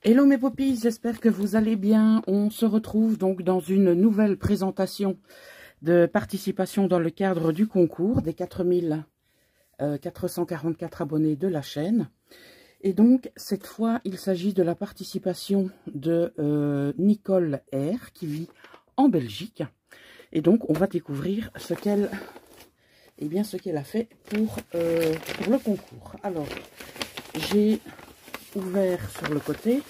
Hello mes poppies, j'espère que vous allez bien. On se retrouve donc dans une nouvelle présentation de participation dans le cadre du concours des 4444 abonnés de la chaîne. Et donc cette fois il s'agit de la participation de Nicole R qui vit en Belgique. Et donc on va découvrir ce qu'elle a fait pour le concours. Alors j'ai ouvert sur le côté,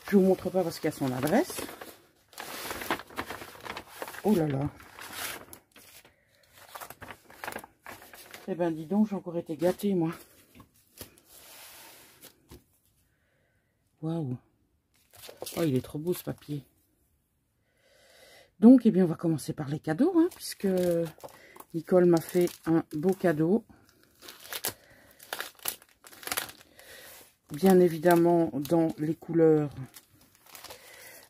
je vous montre pas parce qu'il y a son adresse. Oh là là, eh ben dis donc, j'ai encore été gâtée moi. Waouh, oh il est trop beau ce papier. Donc eh bien on va commencer par les cadeaux, hein, puisque Nicole m'a fait un beau cadeau. Bien évidemment dans les couleurs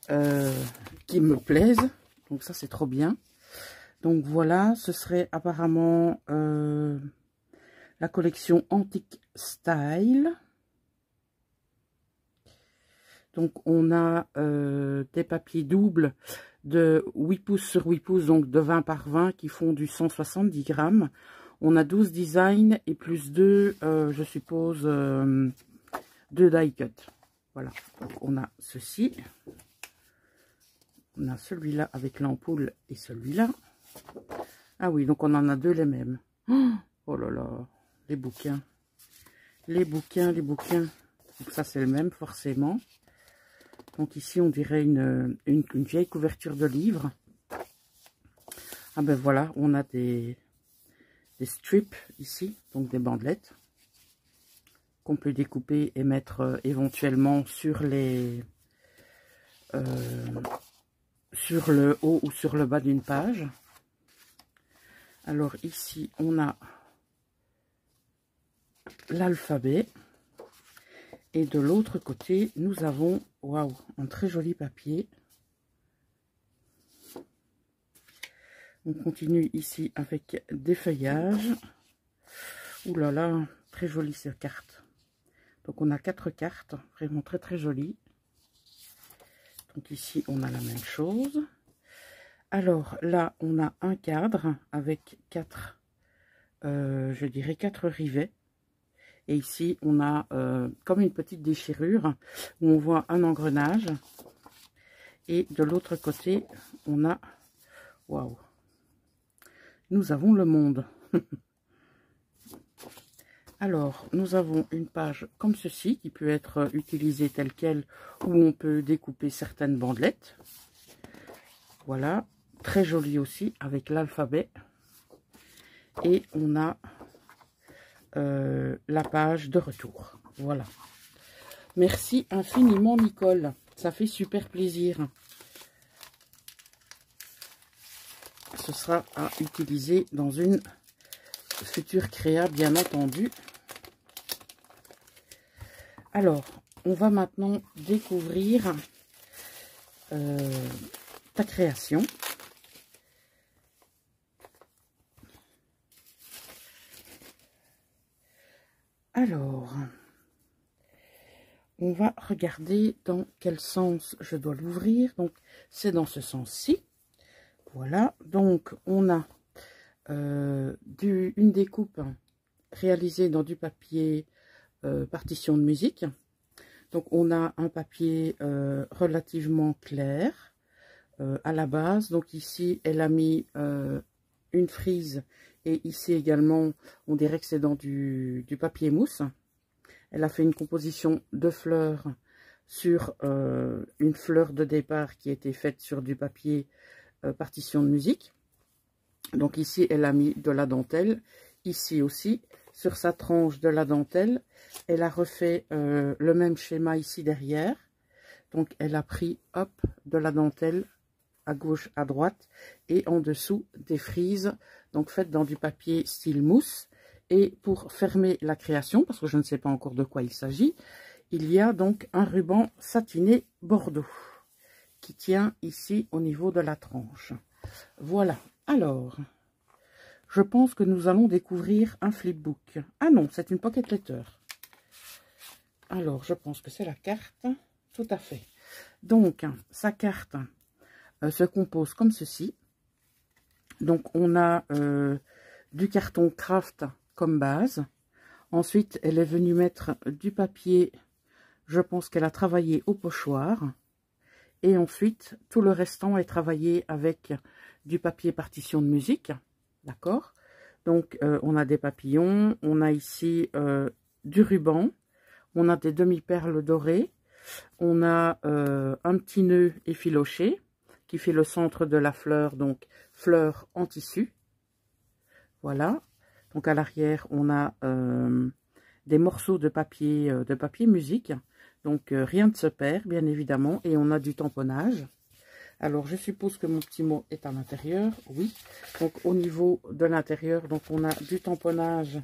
qui me plaisent. Donc ça c'est trop bien. Donc voilà, ce serait apparemment la collection Antique Style. Donc on a des papiers doubles de 8 pouces sur 8 pouces, donc de 20 par 20 qui font du 170 grammes. On a 12 designs et plus 2, je suppose, 2 die cut. Voilà, donc on a ceci. On a celui-là avec l'ampoule et celui-là. Ah oui, donc on en a deux les mêmes. Oh là là, les bouquins. Les bouquins. Donc ça c'est le même forcément. Donc ici on dirait une vieille couverture de livre. Ah ben voilà, on a des strips ici, donc des bandelettes qu'on peut découper et mettre éventuellement sur les sur le haut ou sur le bas d'une page. Alors ici on a l'alphabet et de l'autre côté nous avons, waouh, un très joli papier. On continue ici avec des feuillages. Ouh là là, très jolie ces cartes. Donc on a 4 cartes, vraiment très très jolies. Donc ici on a la même chose. Alors là on a un cadre avec 4, je dirais 4 rivets. Et ici on a comme une petite déchirure où on voit un engrenage. Et de l'autre côté on a, waouh, nous avons le monde. Alors, nous avons une page comme ceci qui peut être utilisée telle qu'elle, où on peut découper certaines bandelettes. Voilà, très jolie aussi avec l'alphabet. Et on a la page de retour. Voilà. Merci infiniment Nicole, ça fait super plaisir. Ce sera à utiliser dans une future créa bien entendu. Alors, on va maintenant découvrir ta création. Alors, on va regarder dans quel sens je dois l'ouvrir. Donc, c'est dans ce sens-ci. Voilà, donc on a une découpe réalisée dans du papier partition de musique. Donc on a un papier relativement clair à la base. Donc ici elle a mis une frise et ici également on dirait que c'est dans du papier mousse. Elle a fait une composition de fleurs sur une fleur de départ qui a été faite sur du papier partition de musique. Donc ici elle a mis de la dentelle, ici aussi sur sa tranche de la dentelle elle a refait le même schéma ici derrière. Donc elle a pris hop de la dentelle à gauche à droite et en dessous des frises donc faites dans du papier style mousse. Et pour fermer la création, parce que je ne sais pas encore de quoi il s'agit, il y a donc un ruban satiné bordeaux qui tient ici au niveau de la tranche. Voilà. Alors, je pense que nous allons découvrir un flipbook. Ah non, c'est une pocket letter. Alors, je pense que c'est la carte. tout à fait. Donc, sa carte se compose comme ceci. Donc, on a du carton craft comme base. Ensuite, elle est venue mettre du papier, je pense qu'elle a travaillé au pochoir. Et ensuite, tout le restant est travaillé avec du papier partition de musique. D'accord? Donc, on a des papillons, on a ici du ruban, on a des demi-perles dorées, on a un petit nœud effiloché qui fait le centre de la fleur, donc fleur en tissu. Voilà. Donc, à l'arrière, on a des morceaux de papier musique. Donc, rien ne se perd, bien évidemment. Et on a du tamponnage. Alors, je suppose que mon petit mot est à l'intérieur. Oui. Donc, au niveau de l'intérieur, donc on a du tamponnage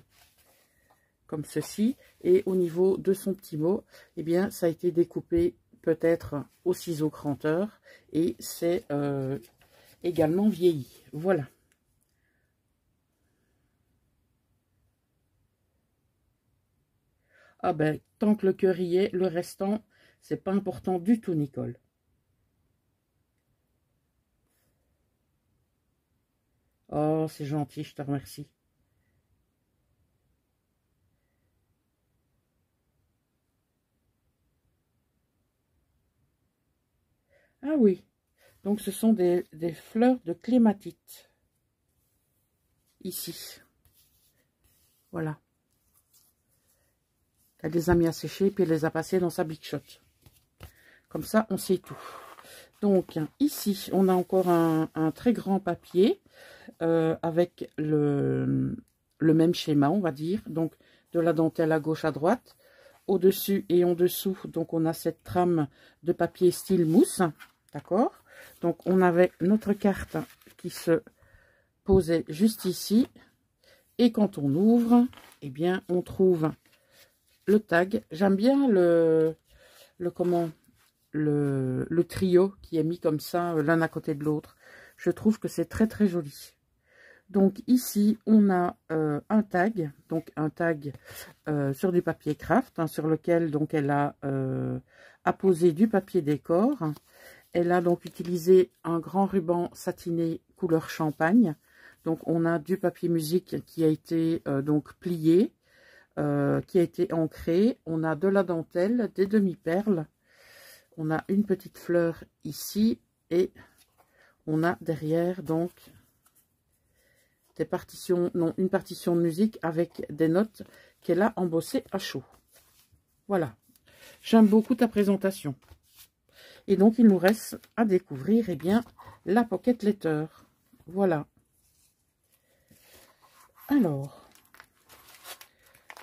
comme ceci. Et au niveau de son petit mot, eh bien, ça a été découpé peut-être au ciseau cranteur. Et c'est également vieilli. Voilà. Ah ben, tant que le cœur y est, le restant, c'est pas important du tout, Nicole. Oh, c'est gentil, je te remercie. Ah oui, donc ce sont des fleurs de clématite. Ici. Voilà. Elle les a mis à sécher, puis elle les a passées dans sa Big Shot. Comme ça, on sait tout. Donc, ici, on a encore un très grand papier avec le même schéma, on va dire. Donc, de la dentelle à gauche, à droite. Au-dessus et en dessous, donc on a cette trame de papier style mousse. D'accord? Donc, on avait notre carte qui se posait juste ici. Et quand on ouvre, eh bien, on trouve le tag. J'aime bien le trio qui est mis comme ça, l'un à côté de l'autre. Je trouve que c'est très très joli. Donc ici, on a un tag, sur du papier craft, hein, sur lequel donc elle a apposé du papier décor. Elle a donc utilisé un grand ruban satiné couleur champagne. Donc on a du papier musique qui a été donc plié, qui a été ancré. On a de la dentelle, des demi-perles. On a une petite fleur ici et on a derrière donc des partitions, non, une partition de musique avec des notes qu'elle a embossées à chaud. Voilà. J'aime beaucoup ta présentation. Et donc, il nous reste à découvrir, eh bien, la Pocket Letter. Voilà. Alors,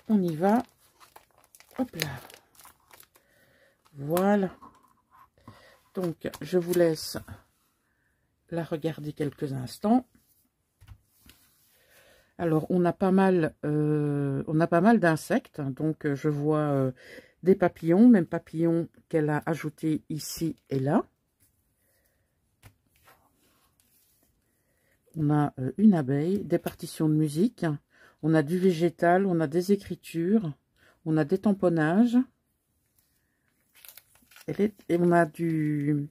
on y va. Hop là. Voilà. Donc, je vous laisse la regarder quelques instants. Alors, on a pas mal d'insectes. Donc, je vois des papillons, même papillons qu'elle a ajoutés ici et là. On a une abeille, des partitions de musique. On a du végétal, on a des écritures, on a des tamponnages. Et on a du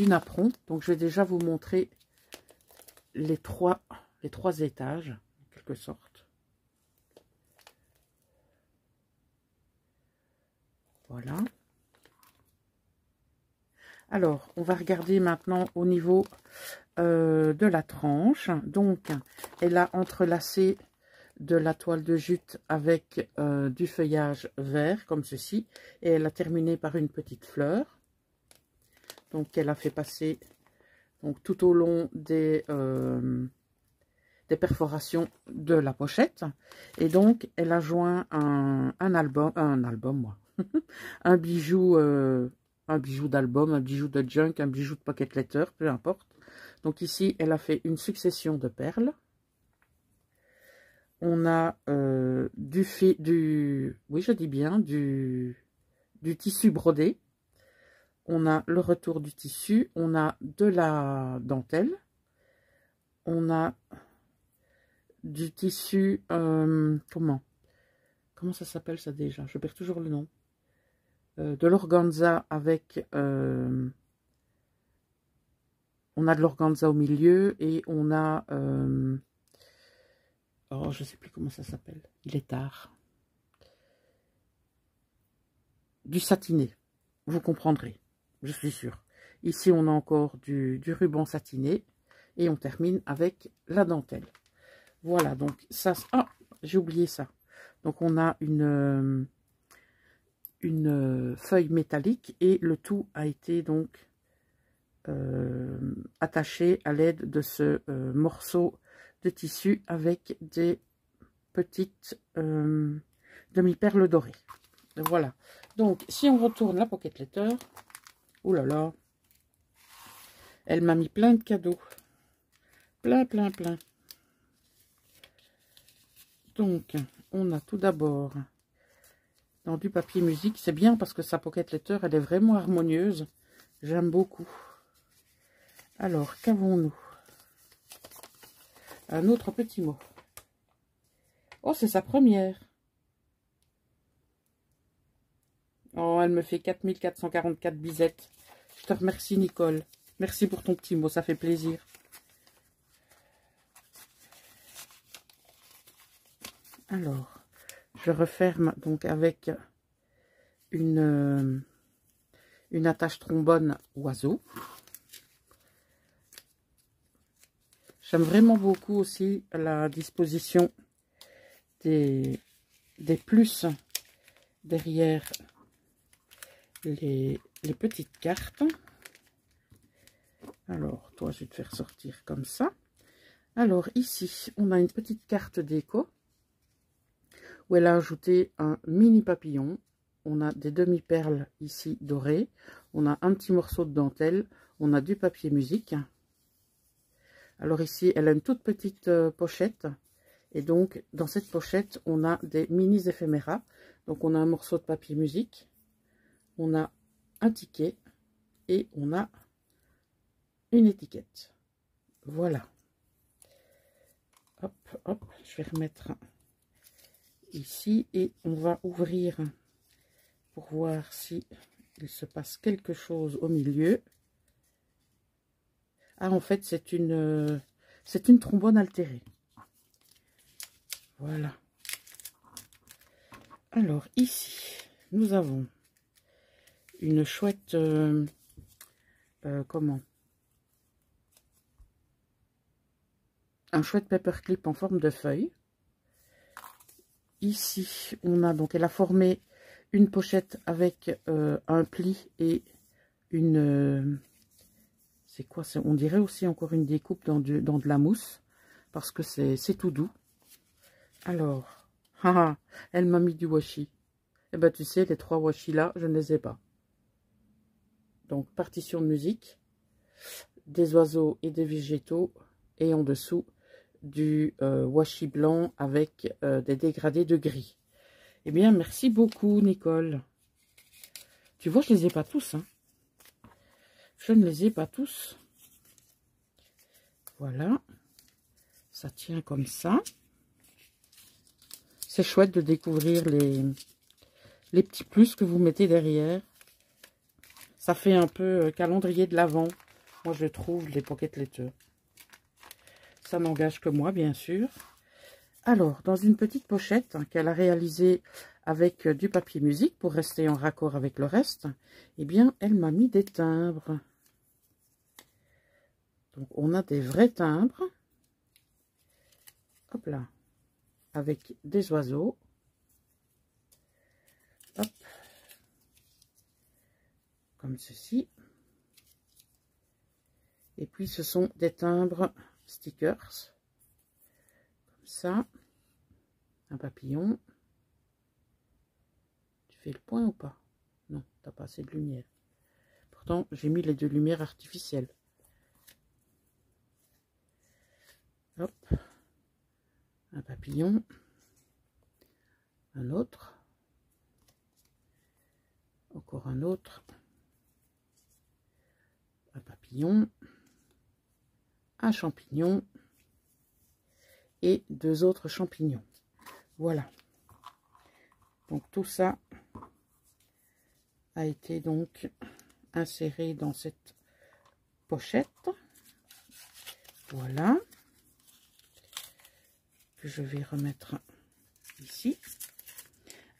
napperon. Donc, je vais déjà vous montrer les trois étages, en quelque sorte. Voilà. Alors, on va regarder maintenant au niveau de la tranche. Donc, elle a entrelacé de la toile de jute avec du feuillage vert, comme ceci. Et elle a terminé par une petite fleur. Donc, elle a fait passer donc, tout au long des perforations de la pochette. Et donc, elle a joint un bijou d'album, un bijou de junk, un bijou de pocket letter, peu importe. Donc ici, elle a fait une succession de perles. On a oui, je dis bien, du tissu brodé. On a le retour du tissu, on a de la dentelle. On a du tissu, comment ça s'appelle ça déjà? Je perds toujours le nom. de l'organza avec... on a de l'organza au milieu et on a... oh, je sais plus comment ça s'appelle. Il est tard. Du satiné. Vous comprendrez. Je suis sûre. Ici, on a encore du ruban satiné. Et on termine avec la dentelle. Voilà, donc ça... Ah, j'ai oublié ça. Donc, on a une feuille métallique. Et le tout a été donc attaché à l'aide de ce morceau de tissu avec des petites demi-perles dorées. Voilà. Donc, si on retourne la pocket letter... Oh là là, elle m'a mis plein de cadeaux. Plein. Donc, on a tout d'abord dans du papier musique. C'est bien parce que sa pocket letter, elle est vraiment harmonieuse. J'aime beaucoup. Alors, qu'avons-nous? Un autre petit mot. Oh, c'est sa première. Oh, elle me fait 4444 bisettes. Je te remercie, Nicole. Merci pour ton petit mot, ça fait plaisir. Alors, je referme donc avec une attache trombone oiseau. J'aime vraiment beaucoup aussi la disposition des plus derrière les petites cartes. Alors, toi, je vais te faire sortir comme ça. Alors, ici, on a une petite carte déco où elle a ajouté un mini papillon. On a des demi-perles ici dorées. On a un petit morceau de dentelle. On a du papier musique. Alors ici, elle a une toute petite pochette. Et donc, dans cette pochette, on a des mini éphéméras. Donc, on a un morceau de papier musique. On a un ticket. Et on a une étiquette. Voilà. Hop, hop, je vais remettre ici et on va ouvrir pour voir si il se passe quelque chose au milieu. Ah, en fait, c'est une trombone altérée. Voilà. Alors, ici, nous avons une chouette... comment? Un chouette paperclip en forme de feuille. Ici, on a donc, elle a formé une pochette avec un pli et une... c'est quoi? On dirait aussi encore une découpe dans de la mousse, parce que c'est tout doux. Alors, haha, elle m'a mis du washi. Eh ben, tu sais, les 3 washi là, je ne les ai pas. Donc, partition de musique, des oiseaux et des végétaux, et en dessous, du washi blanc avec des dégradés de gris. Eh bien, merci beaucoup, Nicole. Tu vois, je ne les ai pas tous. Hein. Je ne les ai pas tous. Voilà. Ça tient comme ça. C'est chouette de découvrir les petits plus que vous mettez derrière. Ça fait un peu calendrier de l'Avent. Moi, je trouve les pocket letters. Ça n'engage que moi, bien sûr. Alors, dans une petite pochette qu'elle a réalisée avec du papier musique pour rester en raccord avec le reste, eh bien, elle m'a mis des timbres. Donc, on a des vrais timbres. Hop là. Avec des oiseaux. Hop. Comme ceci. Et puis, ce sont des timbres stickers. Comme ça. Un papillon. Tu fais le point ou pas? Non, t'as pas assez de lumière. Pourtant, j'ai mis les 2 lumières artificielles. Hop. Un papillon. Un autre. Encore un autre. Un papillon. Un champignon. Et 2 autres champignons. Voilà. Donc tout ça a été donc inséré dans cette pochette. Voilà. Que je vais remettre ici.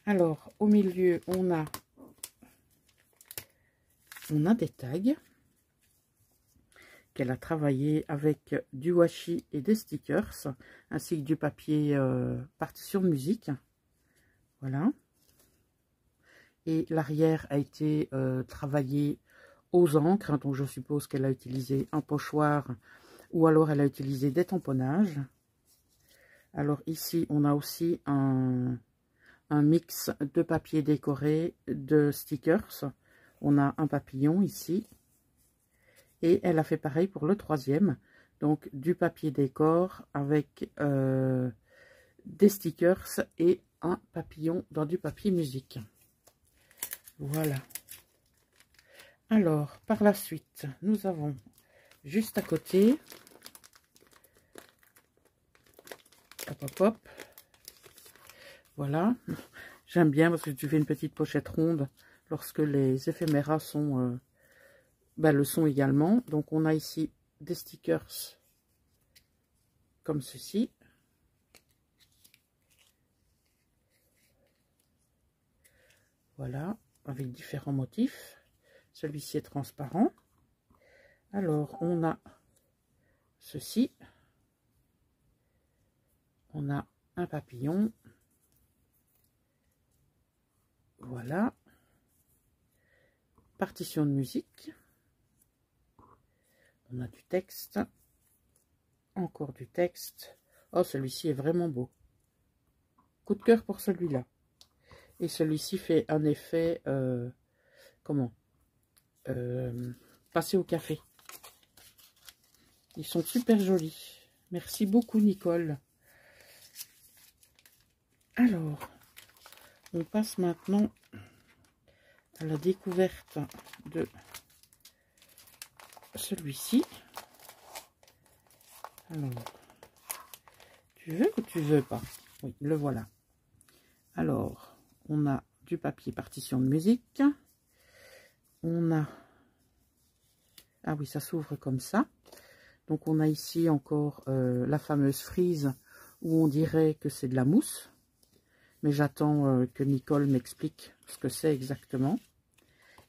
Alors, au milieu, on a des tags qu'elle a travaillé avec du washi et des stickers, ainsi que du papier partition de musique. Voilà. Et l'arrière a été travaillé aux encres, donc je suppose qu'elle a utilisé un pochoir ou alors elle a utilisé des tamponnages. Alors ici, on a aussi un mix de papier décoré, de stickers. On a un papillon ici. Et elle a fait pareil pour le troisième. Donc du papier décor avec des stickers et un papillon dans du papier musique. Voilà. Alors, par la suite, nous avons juste à côté, hop hop hop, voilà, j'aime bien parce que tu fais une petite pochette ronde lorsque les éphéméras sont, le sont également. Donc on a ici des stickers comme ceci. Voilà, avec différents motifs. Celui-ci est transparent. Alors, on a ceci. On a un papillon. Voilà. Partition de musique. On a du texte. Encore du texte. Oh, celui-ci est vraiment beau. Coup de cœur pour celui-là. Et celui-ci fait un effet... comment passer au café. Ils sont super jolis. Merci beaucoup, Nicole. Alors, on passe maintenant à la découverte de celui-ci. Alors, tu veux ou tu veux pas? Oui, le voilà. Alors, on a du papier partition de musique. On a... Ah oui, ça s'ouvre comme ça. Donc, on a ici encore la fameuse frise où on dirait que c'est de la mousse. Mais j'attends que Nicole m'explique ce que c'est exactement.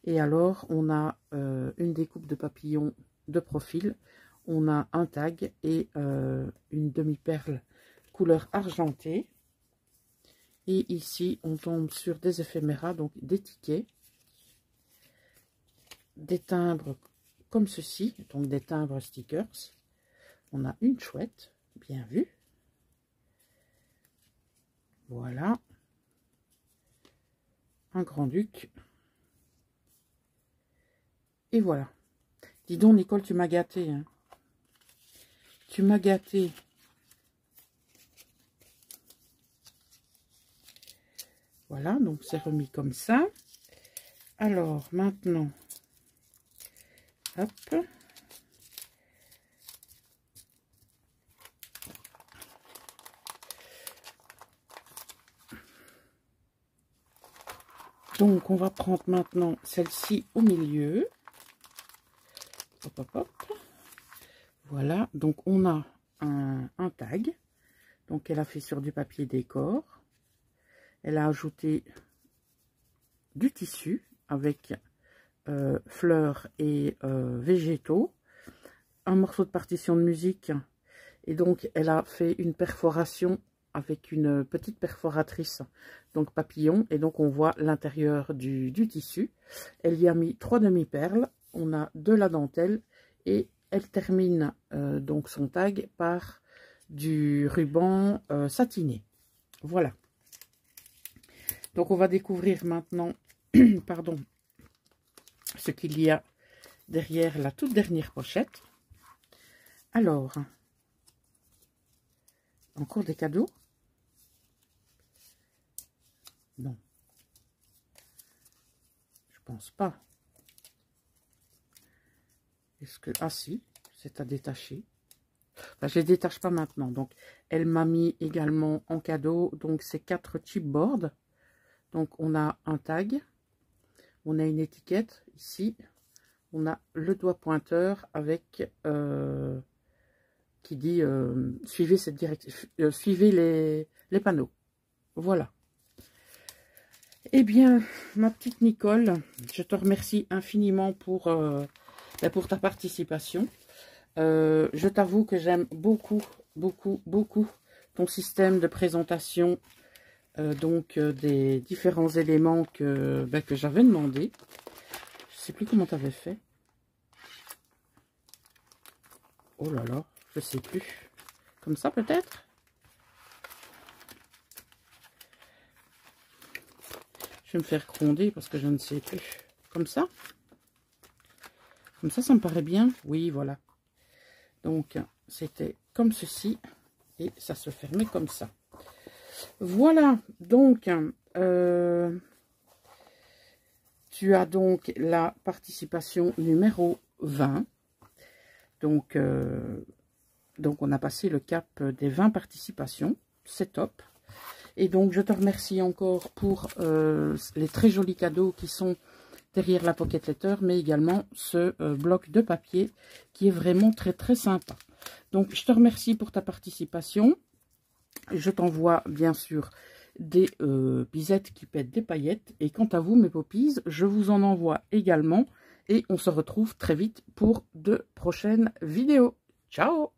Et alors, on a une découpe de papillon de profil. On a un tag et une demi-perle couleur argentée. Et ici, on tombe sur des éphéméras, donc des tickets. Des timbres comme ceci, donc des timbres stickers. On a une chouette, bien vue. Voilà. Un grand-duc. Et voilà. Dis donc, Nicole, tu m'as gâté. Hein. Tu m'as gâté. Voilà, donc c'est remis comme ça. Alors, maintenant, hop. Donc, on va prendre maintenant celle-ci au milieu. Hop, hop, hop. Voilà, donc on a un tag. Donc, elle a fait sur du papier décor. Elle a ajouté du tissu avec fleurs et végétaux. Un morceau de partition de musique. Et donc, elle a fait une perforation avec une petite perforatrice, donc papillon, et donc on voit l'intérieur du tissu. Elle y a mis 3 demi-perles, on a de la dentelle, et elle termine donc son tag par du ruban satiné. Voilà. Donc on va découvrir maintenant, pardon, ce qu'il y a derrière la toute dernière pochette. Alors, encore des cadeaux? Non. Je pense pas. Est-ce que... Ah si, c'est à détacher. Enfin, je les détache pas maintenant. Donc, elle m'a mis également en cadeau, donc ces 4 chipboards. Donc, on a un tag. On a une étiquette ici. On a le doigt pointeur avec qui dit suivez cette direction, suivez les panneaux. Voilà. Eh bien, ma petite Nicole, je te remercie infiniment pour ta participation. Je t'avoue que j'aime beaucoup, beaucoup, beaucoup ton système de présentation des différents éléments que j'avais demandé. Je sais plus comment tu avais fait. Oh là là, je sais plus. Comme ça peut-être? Je vais me faire gronder parce que je ne sais plus. Comme ça? Comme ça me paraît bien. Oui, voilà. Donc, c'était comme ceci. Et ça se fermait comme ça. Voilà. Donc, tu as donc la participation numéro 20. Donc, on a passé le cap des 20 participations. C'est top. Et donc, je te remercie encore pour les très jolis cadeaux qui sont derrière la Pocket Letter, mais également ce bloc de papier qui est vraiment très, très sympa. Donc, je te remercie pour ta participation. Je t'envoie, bien sûr, des bisettes qui pètent des paillettes. Et quant à vous, mes poppies, je vous en envoie également. Et on se retrouve très vite pour de prochaines vidéos. Ciao!